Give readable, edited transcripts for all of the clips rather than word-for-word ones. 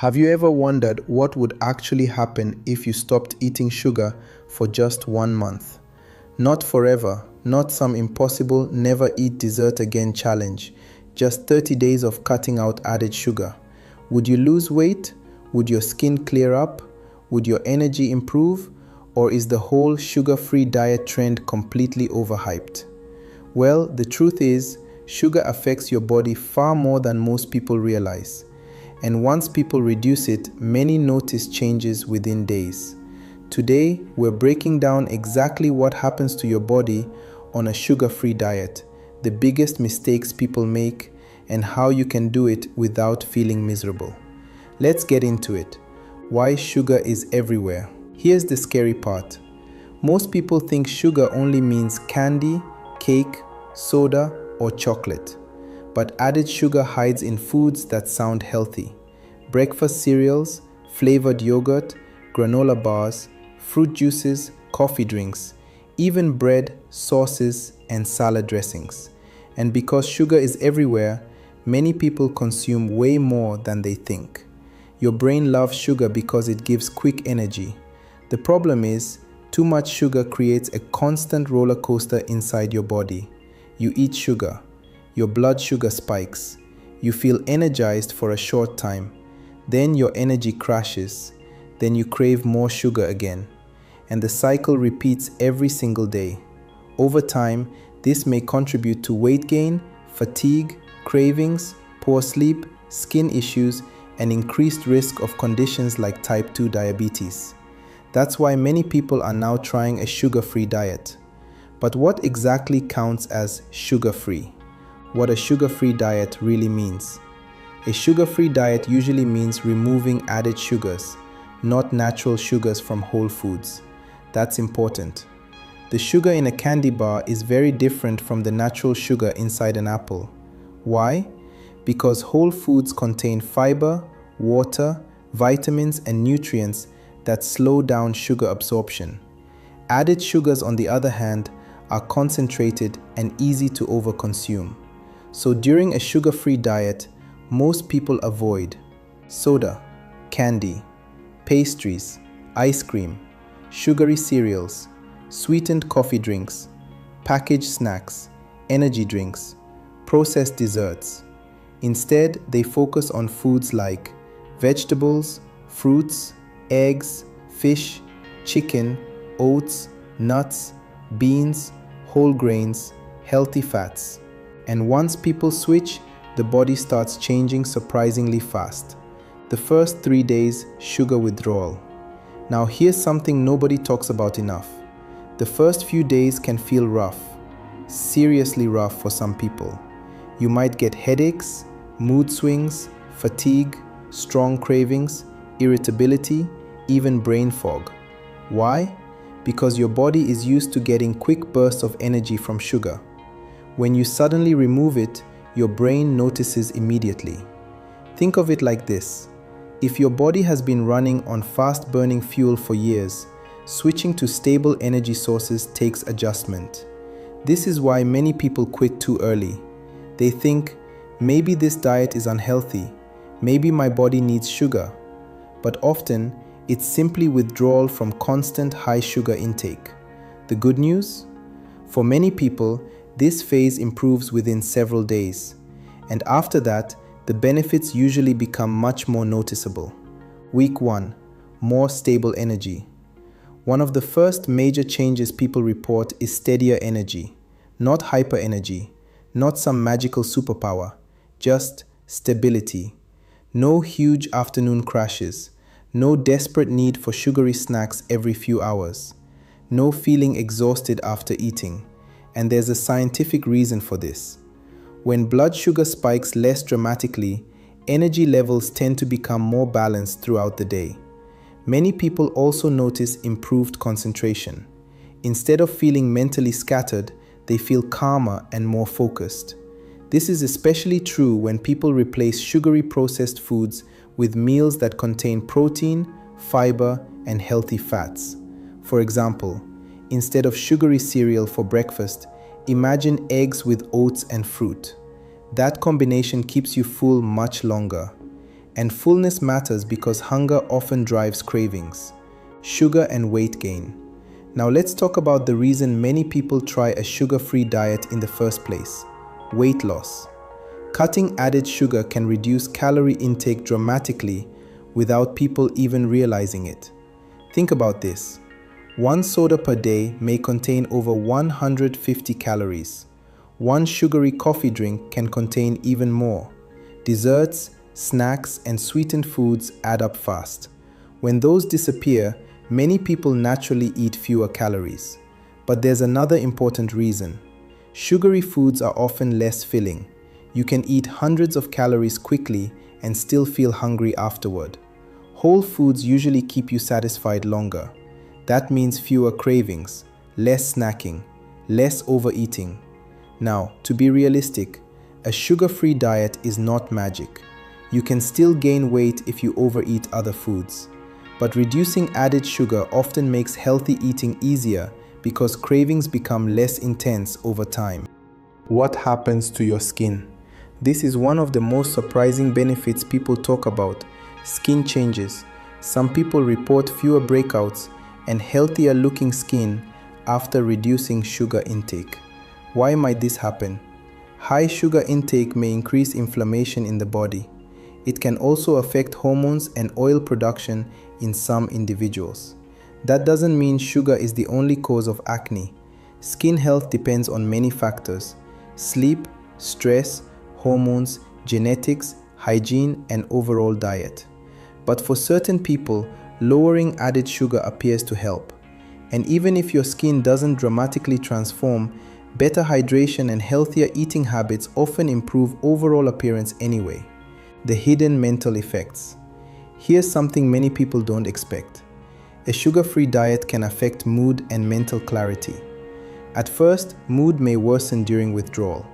Have you ever wondered what would actually happen if you stopped eating sugar for just 1 month? Not forever, not some impossible never eat dessert again challenge, just 30 days of cutting out added sugar. Would you lose weight? Would your skin clear up? Would your energy improve? Or is the whole sugar-free diet trend completely overhyped? Well, the truth is, sugar affects your body far more than most people realize. And once people reduce it, many notice changes within days. Today, we're breaking down exactly what happens to your body on a sugar-free diet, the biggest mistakes people make, and how you can do it without feeling miserable. Let's get into it. Why sugar is everywhere. Here's the scary part. Most people think sugar only means candy, cake, soda, or chocolate. But added sugar hides in foods that sound healthy. Breakfast cereals, flavored yogurt, granola bars, fruit juices, coffee drinks, even bread, sauces, and salad dressings. And because sugar is everywhere, many people consume way more than they think. Your brain loves sugar because it gives quick energy. The problem is, too much sugar creates a constant roller coaster inside your body. You eat sugar. Your blood sugar spikes. You feel energized for a short time. Then your energy crashes. Then you crave more sugar again. And the cycle repeats every single day. Over time, this may contribute to weight gain, fatigue, cravings, poor sleep, skin issues, and increased risk of conditions like type 2 diabetes. That's why many people are now trying a sugar-free diet. But what exactly counts as sugar-free? What a sugar-free diet really means. A sugar-free diet usually means removing added sugars, not natural sugars from whole foods. That's important. The sugar in a candy bar is very different from the natural sugar inside an apple. Why? Because whole foods contain fiber, water, vitamins, and nutrients that slow down sugar absorption. Added sugars, on the other hand, are concentrated and easy to overconsume. So during a sugar-free diet, most people avoid soda, candy, pastries, ice cream, sugary cereals, sweetened coffee drinks, packaged snacks, energy drinks, processed desserts. Instead, they focus on foods like vegetables, fruits, eggs, fish, chicken, oats, nuts, beans, whole grains, healthy fats. And once people switch, the body starts changing surprisingly fast. The first 3 days, sugar withdrawal. Now here's something nobody talks about enough. The first few days can feel rough, seriously rough for some people. You might get headaches, mood swings, fatigue, strong cravings, irritability, even brain fog. Why? Because your body is used to getting quick bursts of energy from sugar. When you suddenly remove it, your brain notices immediately. Think of it like this. If your body has been running on fast-burning fuel for years, switching to stable energy sources takes adjustment. This is why many people quit too early. They think, maybe this diet is unhealthy, maybe my body needs sugar. But often, it's simply withdrawal from constant high sugar intake. The good news? For many people, this phase improves within several days, and after that, the benefits usually become much more noticeable. Week 1. More stable energy. One of the first major changes people report is steadier energy, not hyper energy, not some magical superpower, just stability. No huge afternoon crashes, no desperate need for sugary snacks every few hours, no feeling exhausted after eating. And there's a scientific reason for this. When blood sugar spikes less dramatically, energy levels tend to become more balanced throughout the day. Many people also notice improved concentration. Instead of feeling mentally scattered, they feel calmer and more focused. This is especially true when people replace sugary processed foods with meals that contain protein, fiber, and healthy fats. For example, instead of sugary cereal for breakfast, imagine eggs with oats and fruit. That combination keeps you full much longer. And fullness matters because hunger often drives cravings. Sugar and weight gain. Now let's talk about the reason many people try a sugar-free diet in the first place: weight loss. Cutting added sugar can reduce calorie intake dramatically without people even realizing it. Think about this. One soda per day may contain over 150 calories. One sugary coffee drink can contain even more. Desserts, snacks, and sweetened foods add up fast. When those disappear, many people naturally eat fewer calories. But there's another important reason. Sugary foods are often less filling. You can eat hundreds of calories quickly and still feel hungry afterward. Whole foods usually keep you satisfied longer. That means fewer cravings, less snacking, less overeating. Now, to be realistic, a sugar-free diet is not magic. You can still gain weight if you overeat other foods. But reducing added sugar often makes healthy eating easier because cravings become less intense over time. What happens to your skin? This is one of the most surprising benefits people talk about: skin changes. Some people report fewer breakouts and healthier looking skin after reducing sugar intake. Why might this happen? High sugar intake may increase inflammation in the body. It can also affect hormones and oil production in some individuals. That doesn't mean sugar is the only cause of acne. Skin health depends on many factors: sleep, stress, hormones, genetics, hygiene, and overall diet. But for certain people, lowering added sugar appears to help. And even if your skin doesn't dramatically transform, better hydration and healthier eating habits often improve overall appearance anyway. The hidden mental effects. Here's something many people don't expect. A sugar-free diet can affect mood and mental clarity. At first, mood may worsen during withdrawal.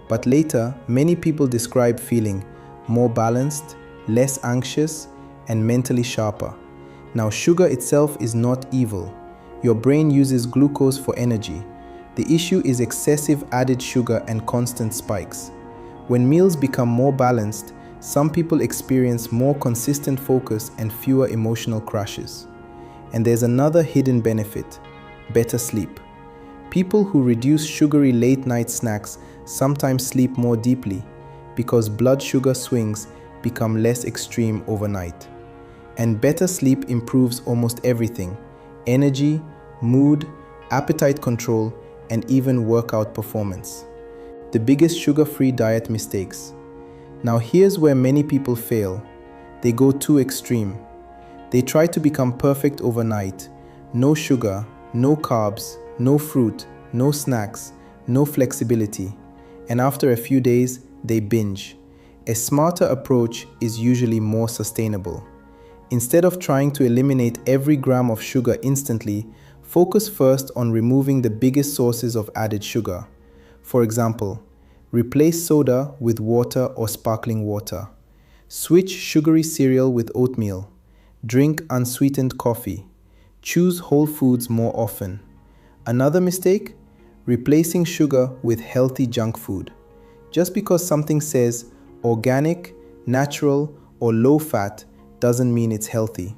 But later, many people describe feeling more balanced, less anxious, and mentally sharper. Now, sugar itself is not evil. Your brain uses glucose for energy. The issue is excessive added sugar and constant spikes. When meals become more balanced, some people experience more consistent focus and fewer emotional crashes. And there's another hidden benefit: better sleep. People who reduce sugary late-night snacks sometimes sleep more deeply because blood sugar swings become less extreme overnight. And better sleep improves almost everything: energy, mood, appetite control, and even workout performance. The biggest sugar-free diet mistakes. Now here's where many people fail. They go too extreme. They try to become perfect overnight. No sugar, no carbs, no fruit, no snacks, no flexibility. And after a few days, they binge. A smarter approach is usually more sustainable. Instead of trying to eliminate every gram of sugar instantly, focus first on removing the biggest sources of added sugar. For example, replace soda with water or sparkling water. Switch sugary cereal with oatmeal. Drink unsweetened coffee. Choose whole foods more often. Another mistake? Replacing sugar with healthy junk food. Just because something says organic, natural, or low fat doesn't mean it's healthy.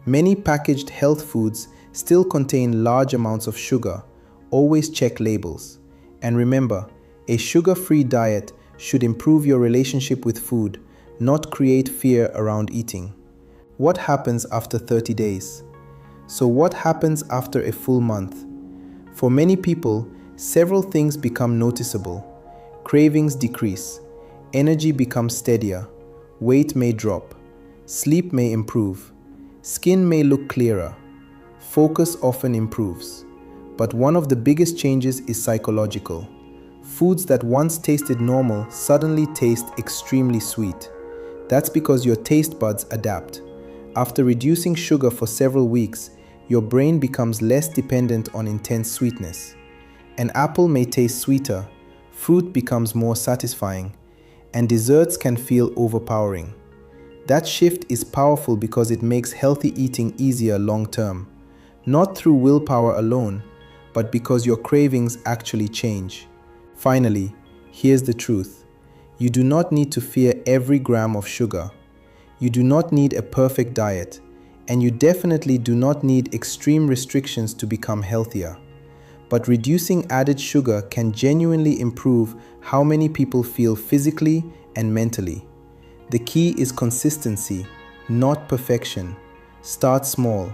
Many packaged health foods still contain large amounts of sugar. Always check labels. And remember, a sugar-free diet should improve your relationship with food, not create fear around eating. What happens after 30 days? So what happens after a full month? For many people, several things become noticeable. Cravings decrease. Energy becomes steadier. Weight may drop. Sleep may improve. Skin may look clearer. Focus often improves. But one of the biggest changes is psychological. Foods that once tasted normal suddenly taste extremely sweet. That's because your taste buds adapt. After reducing sugar for several weeks, your brain becomes less dependent on intense sweetness. An apple may taste sweeter, fruit becomes more satisfying, and desserts can feel overpowering. That shift is powerful because it makes healthy eating easier long term. Not through willpower alone, but because your cravings actually change. Finally, here's the truth. You do not need to fear every gram of sugar. You do not need a perfect diet, and you definitely do not need extreme restrictions to become healthier. But reducing added sugar can genuinely improve how many people feel physically and mentally. The key is consistency, not perfection. Start small,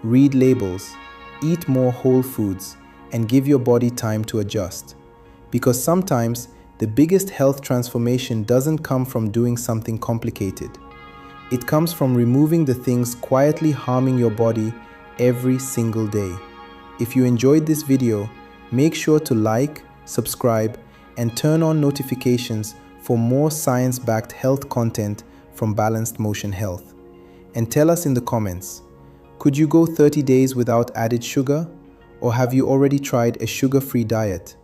read labels, eat more whole foods, and give your body time to adjust. Because sometimes the biggest health transformation doesn't come from doing something complicated. It comes from removing the things quietly harming your body every single day. If you enjoyed this video, make sure to like, subscribe, and turn on notifications for more science-backed health content from Balanced Motion Health. And tell us in the comments, could you go 30 days without added sugar? Or have you already tried a sugar-free diet?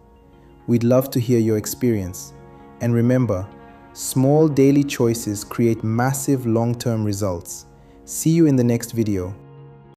We'd love to hear your experience. And remember, small daily choices create massive long-term results. See you in the next video.